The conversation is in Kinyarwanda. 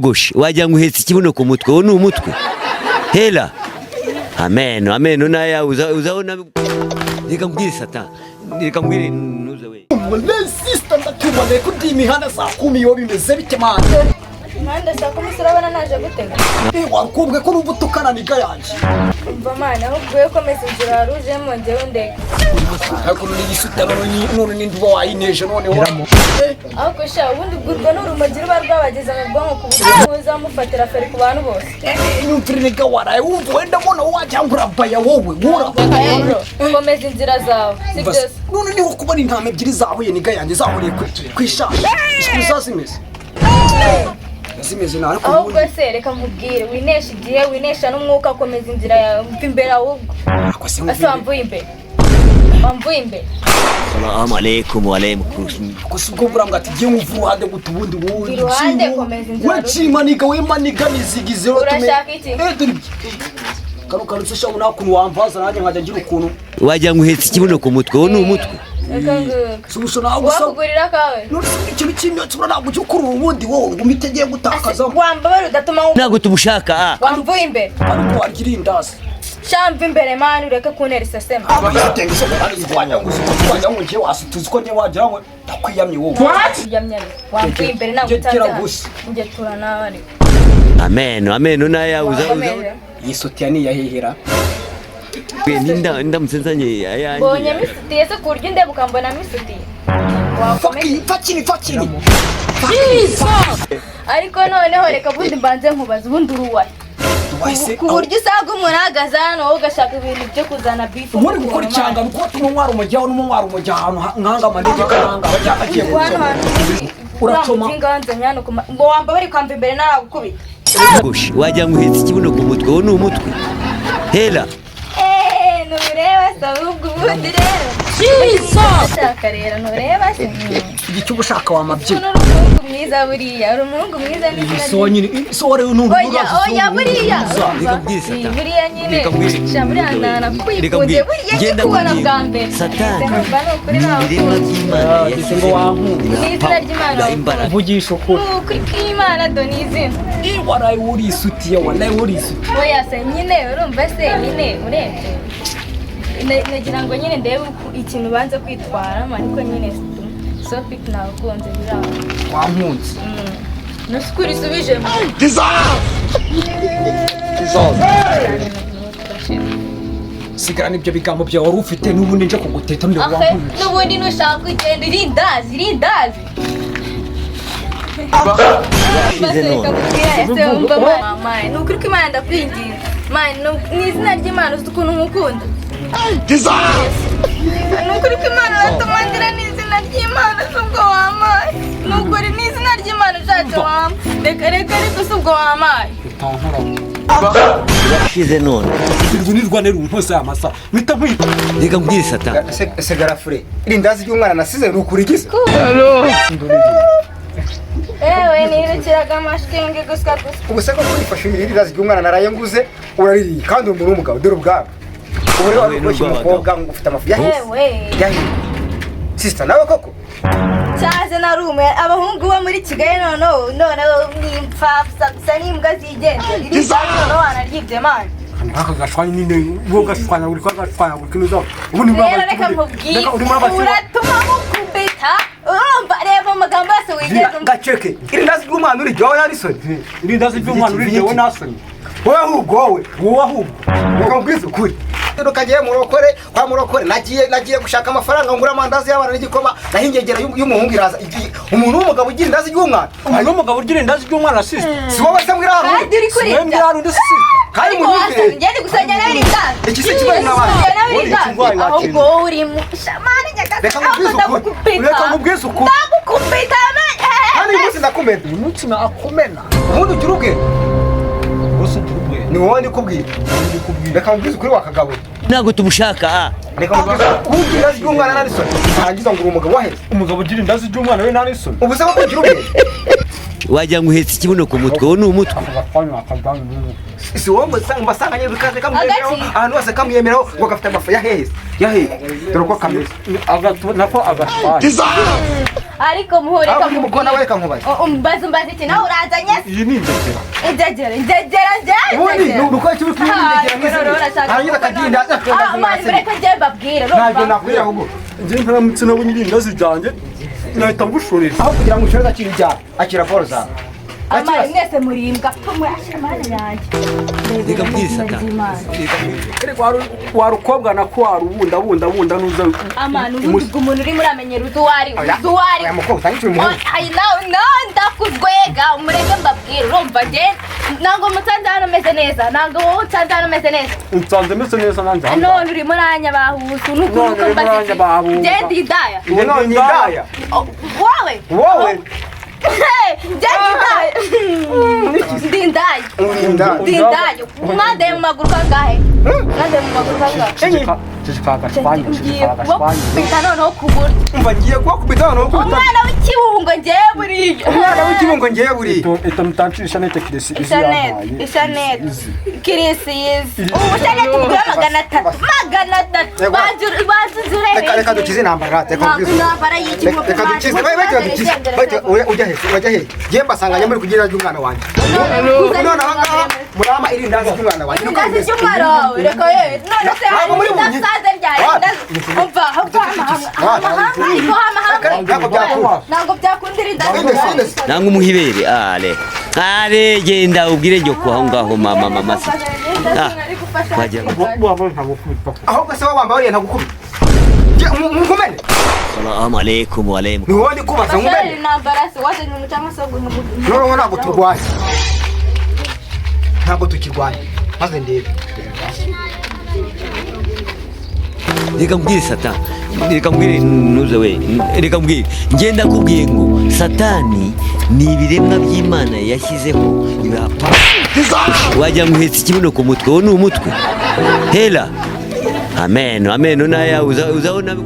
Gosh, wagira ngo uhetse ikibuno ku mutwe, wo ni umutwe. Hela. Ameno naya uzaona. Reka mbwire sata. Reka mbwire nuza we. Wallahi sister ndatumane kudi imihanda saa 10 yo bimeze bite mane. Imihanda saa 10 surabana naje gutega. Wakumbwe ko urubutukana niga yanje. Umva mana ahubwo ko inzira ruje mu ngewe ndege. Ariko n'igisuta none n'induba wayineje none wa. Ahubwo sha ubundi bwurwa n'urumogira barwabageza mu bwonko ku buryo uzamufatira feri ku bantu bose. Nyumvire niga waraye wumva wenda mbona wajyangura baya wowe wura. Komeza inzira zawe. Sibyo. None niho kubona intama ebyiri zahuye niga yanje zahuriye kwishasha. Zimeze. Zimeze na ariko ahubwo se reka nkubwire winesha igihe winesha n'umwuka komeza inzira yawe imbere ahubwo. Asamvuye imbere. Wamvuye imbere. Assalamu alaikum wa alaikum assalam. Kusubwo burambwa ati giye muvu ruhande gutubundi wowe. Iruhande komeza inzira. Wacimaniga wemaniga nizigize rero tume. Urashaka iki? Kano se shauna kuntu wamvaza nanjye nkajya ngira ukuntu. Wagira ngo uhetse ikibuno ku mutwe, wo ni umutwe. Subusho nawe gusa. Wakugurira kawe. None ikintu cy'imyotsi ntabwo cyo kuri ubundi wowe umitegeye gutakaza. Wambabara udatuma Ntabwo tumushaka. Wamvuye imbere. Ariko wargira indasi. Shamva imbere mani ureke kuntera isesema. Abitenge se bari zitwanya ngo wasituzi ko nje wagira ngo ndakwiyamye wowe. Yamye. Wamvuye imbere ntabwo utaza. Nge turana ari. Ameno naya uzaona. Yisotiya ni yahehera. Ninda msenzanye yanje. Bonye misutiye se kurya ndebe ukambona misutiye. Fakini. Ariko noneho reka bundi mbanze nkubaza ubundi uruwaye. Ku buryo usaga umuntu ahagaze hano wowe ugashaka ibintu byo kuzana bifu. Muri gukora icyangano kuko tumwara umujyaho n'umwara umujyano nkanga amanege kananga bajyagiye uracoma inganze nyano ngo wamba bari kwamba imbere naragukubita. Gosh, wagira ngo uhetse ikibuno ku mutwe, wo ni umutwe. Hela. Nureba sabubwo ubundi rero. Shaka rero nureba se. Icyo ubushaka wa mabyi. N'umuhungu mwiza buriya, urumungu mwiza n'izina. So nyine so rero n'urugo. Oya buriya. Buriya nyine. Shamuriya ndana kwikunde buriya ndikubona bwa mbere. Satani. Bireba by'Imana. Ngo wahunga. N'izina ry'Imana. Vugisha ukuri. Kuri kwimana donizina. Waraye uri isutiye waraye uri isutiye. Oya se nyine urumva se nyine urebye. Nagira ngo nyine ndebe ikintu banze kwitwara ariko nyine Sophie nakunze biraho. Wampunze. Nuskuri subije. Gasoro. Sigara nibyo bigambo bya wari ufite n'ubundi nje kuguteta n'ubu wampunze. N'ubundi nushaka kugenda irindazi. Nukuri ko Imana ndakwinginze. Mana n'izina ry'Imana uzi ukuntu nkukunda. Gasoro. Nukuri ko Imana uratumandira n'izina ry'Imana subwo wamaye. Nukuri n'izina ry'Imana uzaje wama. Reka subwo wamaye. Shize none. Nirwa rumpoza amasa. Mita kwita. Reka mbwire sata. Segara fure. Irindazi ry'umwana nasize rukurigiza. Hello. Ewe nirukiraga amashkingi gusa. Ubuse ko kwifasha irindazi ry'umwana naraye nguze urariri kandi umuntu w'umugabo dore ubwabo. Ubure wari ukoshye umukobwa ngo ufite amafu yahise. Ewe. Sister nawe koko. Cyaze na rume abahungu bo muri Kigali noneho nimpfapfa gusa n'imbwa zigenda. Noneho wanaryibye mani. Aka gashwanya ninde wo gashwanya uri kwagashwanya uri kinuzo. Ubundi reka nkubwire. Uratuma mukubita. Urumva reba amagambo yose wigeze. Gaceke. Irindazi ry'umwana uri jyawe narisoni. Irindazi ry'umwana uri jyawe nasoni. Wowe ahubwo. Reka mbwize ukuri. Kagiye murokore kwa murokore nagiye gushaka amafaranga ngura amandazi y'abana n'igikoma nahingegera y'umuhungu iraza umuntu w'umugabo ugira indazi y'umwana umuntu w'umugabo ugira indazi y'umwana asiste si wowe se mbwira harundi kandi uri kuri mbwira harundi asiste kandi munyumvire ngende gusanya nawe n'indazi iki se kibaye n'abandi ahubwo uri mu shamani nyakaza reka mubwize ukuri ndagukubita kandi uyu munsi ndakumena uyu munsi nakumena ubundi ugira ubwenge bose turubwenge ni wowe ndikubwira reka mubwize ukuri wakagabo Ntabwo tumushaka. Reka mubwize ugira indazi y'umwana narisoni arangiza ngo uri umugabo waheze umugabo ugira indazi y'umwana we narisoni ubuse ko kugira ubwenge wagira ngo uhetse ikibuno ku mutwe wowe ni umutwe. si wowe mbasanga nyine bikaze kamuyemeraho ahantu hose kamuyemeraho ngo gafite amafu ya heza dore uko kameze nako agaswanya ariko muhure aho uri mukona we kankubaza umbaza iki nawe urazanye iyi ni inzegera ubundi nuko icyo uri kwinjira hanyuma kagenda mani bureka njye mbabwire ntabwo nakwira ahubwo njye ntaramutse nabo nyirindazi ryanjye nahita ngushorera aho kugira ngo ushoreze akira ibyaha akira boro zawe amani mwese murimbwa tumurashe amani yanjye Reka mbwisa ta. warukobwa nako warubunda nuza amani ubundi bw'umuntu uri muramenyera uduwari aya mukobwa utangije uyu muhungu ndakuzwega umureke mbabwire urumva njye ntabwo musanze hano meze neza ntabwo wowe usanze hano meze neza nsanze meze neza nanjye none uri muranya bahusu nukunuko mbaze njye ndi indaya none ni indaya wowe ndi indaya mwandeye mu maguru kangahe kubita noneho kubura umva ngiye kubakubita noneho kubita umwana w'ikibungo ngewe buriya umwana w'ikibungo ngewe buriya itamutanshira ishanete kirisi ishanete kirisi yizi ubu shanete kugura 300 banzuzurere reka dukize intambara reka dukize ujya he ngiye mbasanganye muri kugira ry'umwana wanjye none ahangaha murama irindazi ry'umwana wanjye irindazi ry'umwana wawe reka ye none se hari idasaze ryawe umva ntabwo byakundira idasaze nanga umuhibere ale genda ubwire nyoko aho ngaho mama si ahubwo se wambaye ntagukubita nkumene Assalamu alaikum wa alaikum. Niwoni kubaza ngumene. Noneho ntabwo turwaye. Ntabwo tukirwaye. Maze ndebe. Reka mbwire Satani. Reka mbwire nuze we. Reka mbwire. Ngenda kubwiye ngo Satani ni ibiremwa by'Imana yashyizeho ibapa. Wagira ngo uhetse ikibuno ku mutwe wowe ni umutwe. Hela. Amen. Naya uzabona